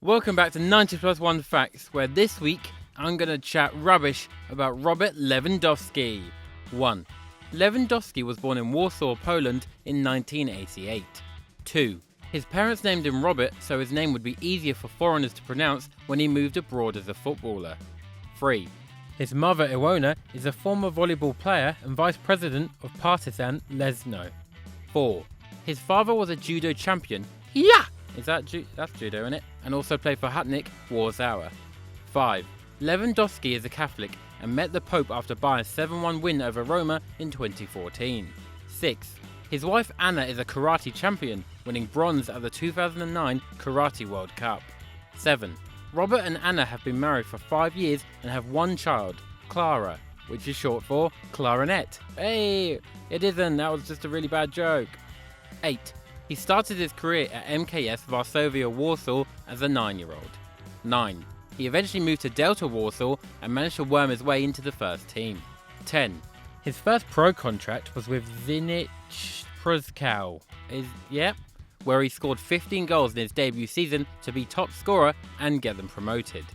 Welcome back to 90 plus 1 Facts, where this week I'm going to chat rubbish about Robert Lewandowski. 1. Lewandowski was born in Warsaw, Poland in 1988. 2. His parents named him Robert so his name would be easier for foreigners to pronounce when he moved abroad as a footballer. 3. His mother Iwona is a former volleyball player and vice president of Partizan Leszno. 4. His father was a judo champion. Yeah! That's judo, isn't it? And also played for Hutnik Warsaw. 5. Lewandowski is a Catholic and met the Pope after Bayern's 7-1 win over Roma in 2014. 6. His wife Anna is a karate champion, winning bronze at the 2009 Karate World Cup. 7. Robert and Anna have been married for 5 years and have one child, Clara, which is short for clarinet. It isn't, that was just a really bad joke. 8. He started his career at MKS Varsovia Warsaw as a 9-year-old. 9. He eventually moved to Delta Warsaw and managed to worm his way into the first team. 10. His first pro contract was with Zenit Pruszkow, where he scored 15 goals in his debut season to be top scorer and get them promoted.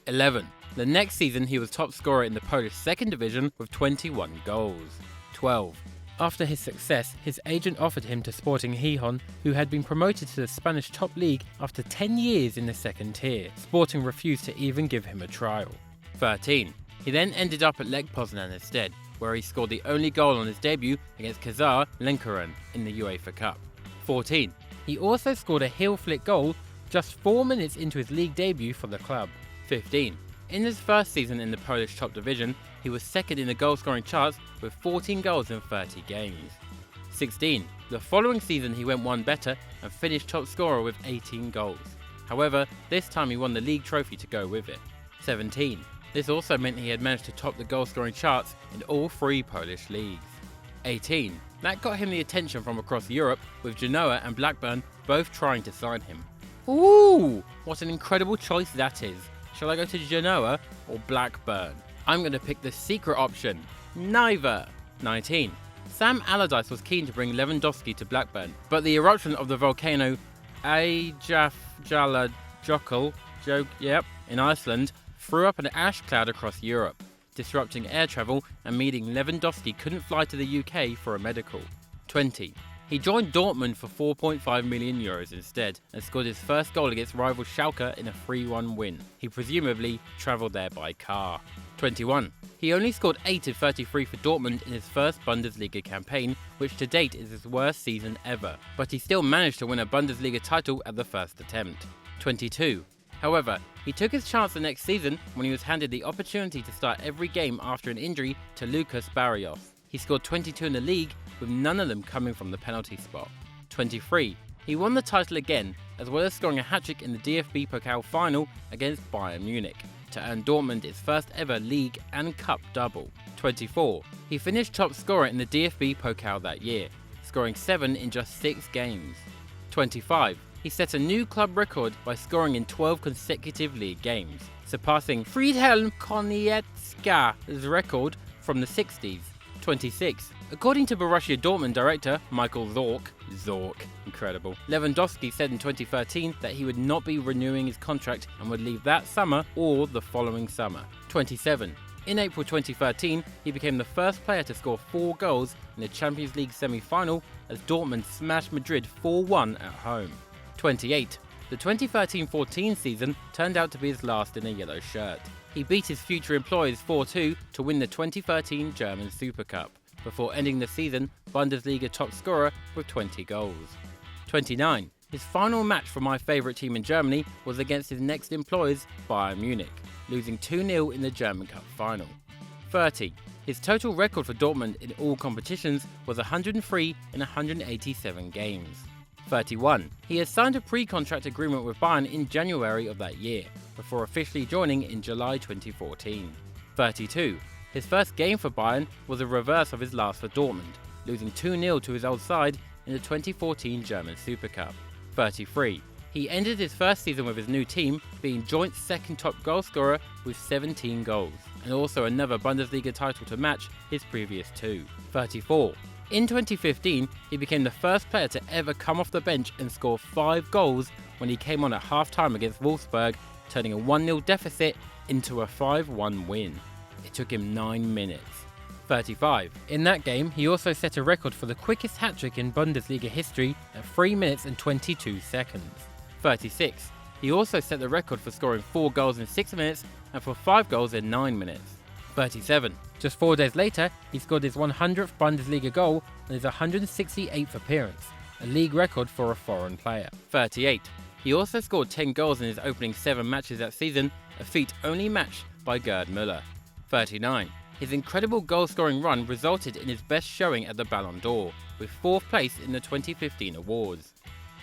11. The next season he was top scorer in the Polish second division with 21 goals. 12. After his success, his agent offered him to Sporting Gijón, who had been promoted to the Spanish top league after 10 years in the second tier. Sporting refused to even give him a trial. 13. He then ended up at Lech Poznan instead, where he scored the only goal on his debut against Kazar Lenkaran in the UEFA Cup. 14. He also scored a heel flick goal just 4 minutes into his league debut for the club. 15. In his first season in the Polish top division, he was second in the goal-scoring charts with 14 goals in 30 games. 16. The following season he went one better and finished top scorer with 18 goals. However, this time he won the league trophy to go with it. 17. This also meant he had managed to top the goal-scoring charts in all 3 Polish leagues. 18. That got him the attention from across Europe, with Genoa and Blackburn both trying to sign him. Ooh, what an incredible choice that is. Shall I go to Genoa or Blackburn? I'm going to pick the secret option. Neither. 19. Sam Allardyce was keen to bring Lewandowski to Blackburn, but the eruption of the volcano Eyjafjallajökull in Iceland threw up an ash cloud across Europe, disrupting air travel and meaning Lewandowski couldn't fly to the UK for a medical. 20. He joined Dortmund for €4.5 million instead and scored his first goal against rival Schalke in a 3-1 win. He presumably travelled there by car. 21. He only scored 8 of 33 for Dortmund in his first Bundesliga campaign, which to date is his worst season ever, but he still managed to win a Bundesliga title at the first attempt. 22. However, he took his chance the next season when he was handed the opportunity to start every game after an injury to Lucas Barrios. He scored 22 in the league, with none of them coming from the penalty spot. 23. He won the title again, as well as scoring a hat-trick in the DFB Pokal final against Bayern Munich, to earn Dortmund its first ever league and cup double. 24. He finished top scorer in the DFB Pokal that year, scoring 7 in just 6 games. 25. He set a new club record by scoring in 12 consecutive league games, surpassing Friedhelm Konietzka's record from the 60s. 26. According to Borussia Dortmund director Michael Zorc, incredible, Lewandowski said in 2013 that he would not be renewing his contract and would leave that summer or the following summer. 27. In April 2013, he became the first player to score 4 goals in the Champions League semi-final as Dortmund smashed Madrid 4-1 at home. 28. The 2013-14 season turned out to be his last in a yellow shirt. He beat his future employers 4-2 to win the 2013 German Super Cup, before ending the season Bundesliga top scorer with 20 goals. 29. His final match for my favourite team in Germany was against his next employers, Bayern Munich, losing 2-0 in the German Cup final. 30. His total record for Dortmund in all competitions was 103 in 187 games. 31. He has signed a pre-contract agreement with Bayern in January of that year, before officially joining in July 2014. 32. His first game for Bayern was a reverse of his last for Dortmund, losing 2-0 to his old side in the 2014 German Super Cup. 33. He ended his first season with his new team, being joint second top goalscorer with 17 goals, and also another Bundesliga title to match his previous 2. 34. In 2015, he became the first player to ever come off the bench and score 5 goals when he came on at half-time against Wolfsburg, turning a 1-0 deficit into a 5-1 win. It took him 9 minutes. 35. In that game, he also set a record for the quickest hat-trick in Bundesliga history at 3 minutes and 22 seconds. 36. He also set the record for scoring 4 goals in 6 minutes and for 5 goals in 9 minutes. 37. Just 4 days later, he scored his 100th Bundesliga goal on his 168th appearance, a league record for a foreign player. 38. He also scored 10 goals in his opening 7 matches that season, a feat only matched by Gerd Müller. 39. His incredible goal-scoring run resulted in his best showing at the Ballon d'Or, with 4th place in the 2015 awards.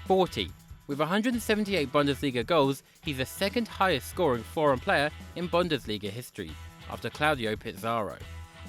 40. With 178 Bundesliga goals, he's the 2nd highest scoring foreign player in Bundesliga history, after Claudio Pizarro.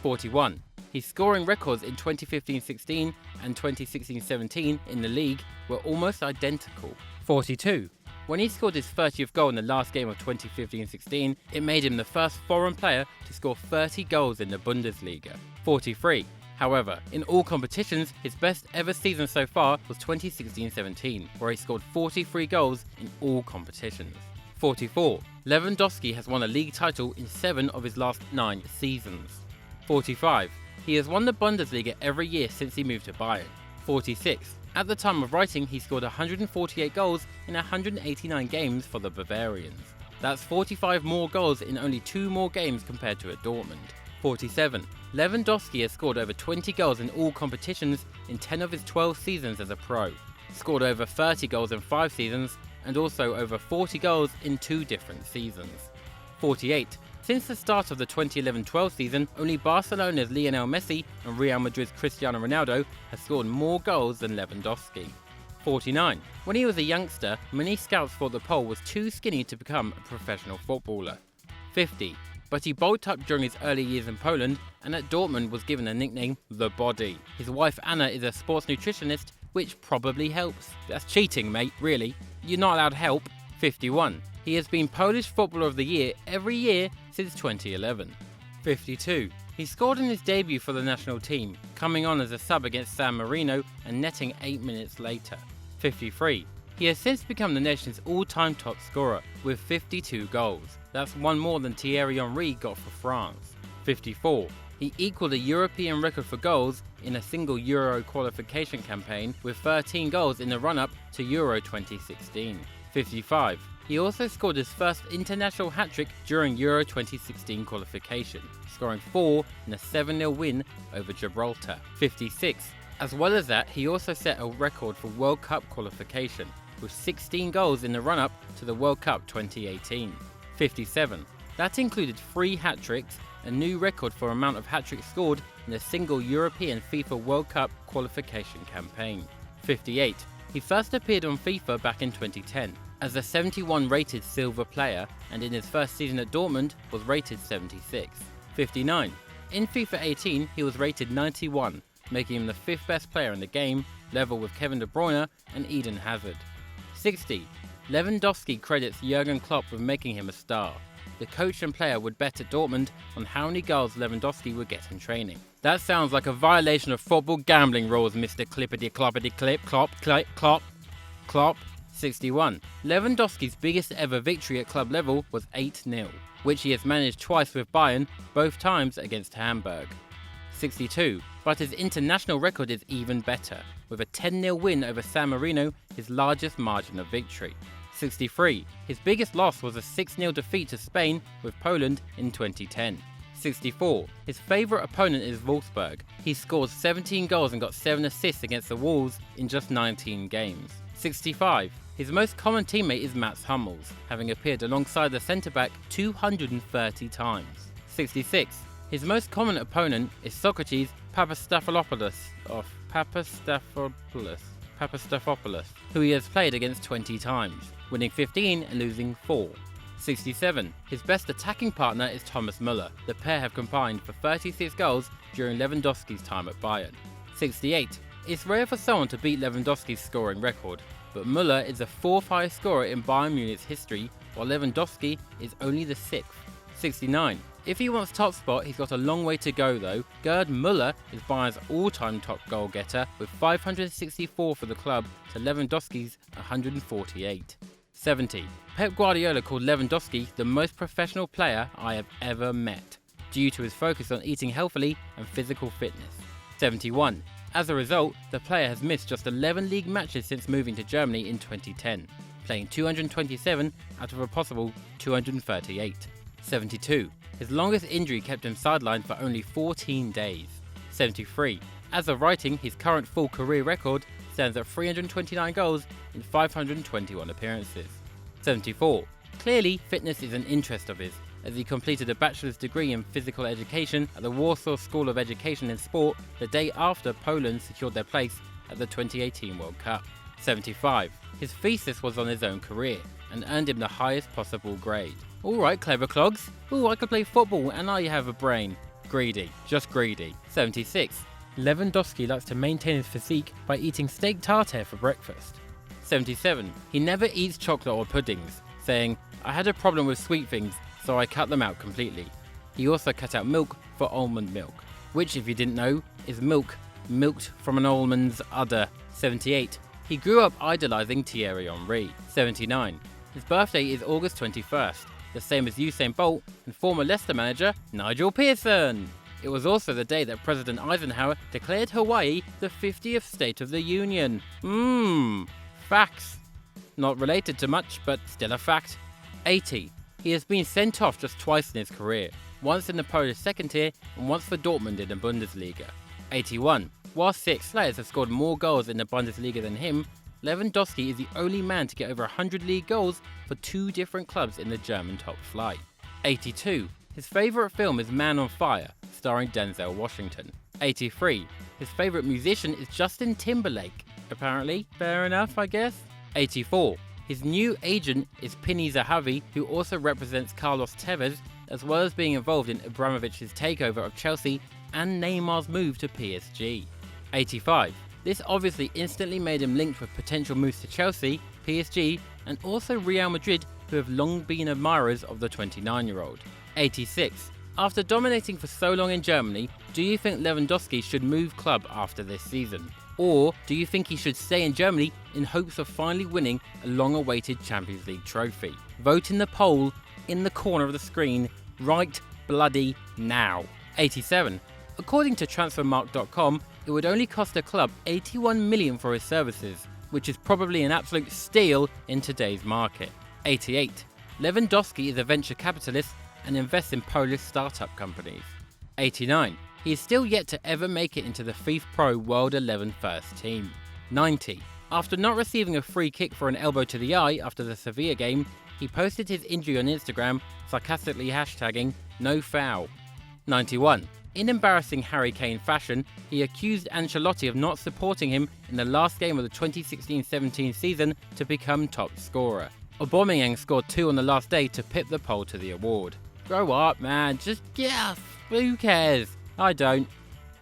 41. His scoring records in 2015-16 and 2016-17 in the league were almost identical. 42. When he scored his 30th goal in the last game of 2015-16, it made him the first foreign player to score 30 goals in the Bundesliga. 43. However, in all competitions, his best ever season so far was 2016-17, where he scored 43 goals in all competitions. 44. Lewandowski has won a league title in 7 of his last 9 seasons. 45. He has won the Bundesliga every year since he moved to Bayern. 46. At the time of writing, he scored 148 goals in 189 games for the Bavarians. That's 45 more goals in only 2 more games compared to at Dortmund. 47. Lewandowski has scored over 20 goals in all competitions in 10 of his 12 seasons as a pro, scored over 30 goals in 5 seasons, and also over 40 goals in 2 different seasons. 48. Since the start of the 2011-12 season, only Barcelona's Lionel Messi and Real Madrid's Cristiano Ronaldo have scored more goals than Lewandowski. 49. When he was a youngster, many scouts thought the Pole was too skinny to become a professional footballer. 50. But he bulked up during his early years in Poland, and at Dortmund was given the nickname The Body. His wife Anna is a sports nutritionist, which probably helps. That's cheating, mate, really. You're not allowed help. 51. He has been Polish Footballer of the Year every year since 2011. 52. He scored in his debut for the national team, coming on as a sub against San Marino and netting 8 minutes later. 53. He has since become the nation's all-time top scorer with 52 goals. That's one more than Thierry Henry got for France. 54. He equalled a European record for goals in a single Euro qualification campaign with 13 goals in the run-up to Euro 2016. 55. He also scored his first international hat-trick during Euro 2016 qualification, scoring 4 in a 7-0 win over Gibraltar. 56. As well as that, he also set a record for World Cup qualification, with 16 goals in the run-up to the World Cup 2018. 57. That included 3 hat-tricks, a new record for amount of hat-tricks scored in a single European FIFA World Cup qualification campaign. 58. He first appeared on FIFA back in 2010 as a 71 rated silver player, and in his first season at Dortmund was rated 76. 59. In FIFA 18 he was rated 91, making him the 5th best player in the game, level with Kevin De Bruyne and Eden Hazard. 60. Lewandowski credits Jurgen Klopp with making him a star. The coach and player would bet at Dortmund on how many goals Lewandowski would get in training. That sounds like a violation of football gambling rules, Mr. Clippity-cloppity-clip, clop. 61. Lewandowski's biggest ever victory at club level was 8-0, which he has managed twice with Bayern, both times against Hamburg. 62. But his international record is even better, with a 10-0 win over San Marino, his largest margin of victory. 63. His biggest loss was a 6-0 defeat to Spain with Poland in 2010. 64. His favourite opponent is Wolfsburg. He scored 17 goals and got 7 assists against the Wolves in just 19 games. 65. His most common teammate is Mats Hummels, having appeared alongside the centre-back 230 times. 66. His most common opponent is Socrates Papastafylopoulos, who he has played against 20 times, winning 15 and losing 4. 67. His best attacking partner is Thomas Müller. The pair have combined for 36 goals during Lewandowski's time at Bayern. 68. It's rare for someone to beat Lewandowski's scoring record, but Müller is the 4th highest scorer in Bayern Munich's history, while Lewandowski is only the 6th. 69. If he wants top spot, he's got a long way to go though. Gerd Müller is Bayern's all-time top goal getter with 564 for the club to Lewandowski's 148. 70. Pep Guardiola called Lewandowski the most professional player I have ever met, due to his focus on eating healthily and physical fitness. 71. As a result, the player has missed just 11 league matches since moving to Germany in 2010, playing 227 out of a possible 238. 72. His longest injury kept him sidelined for only 14 days. 73. As of writing, his current full career record stands at 329 goals in 521 appearances. 74. Clearly, fitness is an interest of his, as he completed a bachelor's degree in physical education at the Warsaw School of Education and Sport the day after Poland secured their place at the 2018 World Cup. 75. His thesis was on his own career and earned him the highest possible grade. Alright, clever clogs. Ooh, I could play football and I have a brain. Greedy. Just greedy. 76. Lewandowski likes to maintain his physique by eating steak tartare for breakfast. 77. He never eats chocolate or puddings, saying, "I had a problem with sweet things, so I cut them out completely." He also cut out milk for almond milk, which, if you didn't know, is milk milked from an almond's udder. 78. He grew up idolizing Thierry Henry. 79. His birthday is August 21st, the same as Usain Bolt and former Leicester manager Nigel Pearson. It was also the day that President Eisenhower declared Hawaii the 50th State of the Union. Facts. Not related to much, but still a fact. 80. He has been sent off just twice in his career, once in the Polish second tier and once for Dortmund in the Bundesliga. 81. While 6 players have scored more goals in the Bundesliga than him, Lewandowski is the only man to get over 100 league goals for 2 different clubs in the German top flight. 82. His favourite film is Man on Fire, starring Denzel Washington. 83. His favourite musician is Justin Timberlake. Apparently, fair enough, I guess. 84. His new agent is Pini Zahavi, who also represents Carlos Tevez, as well as being involved in Abramovich's takeover of Chelsea and Neymar's move to PSG. 85. This obviously instantly made him linked with potential moves to Chelsea, PSG, and also Real Madrid, who have long been admirers of the 29-year-old. 86. After dominating for so long in Germany, do you think Lewandowski should move club after this season? Or do you think he should stay in Germany in hopes of finally winning a long-awaited Champions League trophy? Vote in the poll in the corner of the screen right bloody now. 87. According to transfermarkt.com, it would only cost the club 81 million for his services, which is probably an absolute steal in today's market. 88. Lewandowski is a venture capitalist and invests in Polish startup companies. 89. He is still yet to ever make it into the FIFA Pro World 11 first team. 90. After not receiving a free kick for an elbow to the eye after the Sevilla game, he posted his injury on Instagram, sarcastically hashtagging #NoFoul. 91. In embarrassing Harry Kane fashion, he accused Ancelotti of not supporting him in the last game of the 2016-17 season to become top scorer. Aubameyang scored 2 on the last day to pip the poll to the award. Grow up, man. Just who cares? I don't.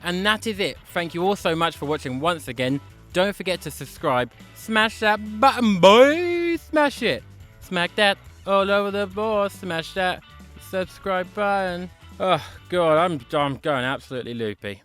And that is it. Thank you all so much for watching once again. Don't forget to subscribe. Smash that button, boy! Smash it. Smack that all over the board. Smash that subscribe button. Oh, God, I'm going absolutely loopy.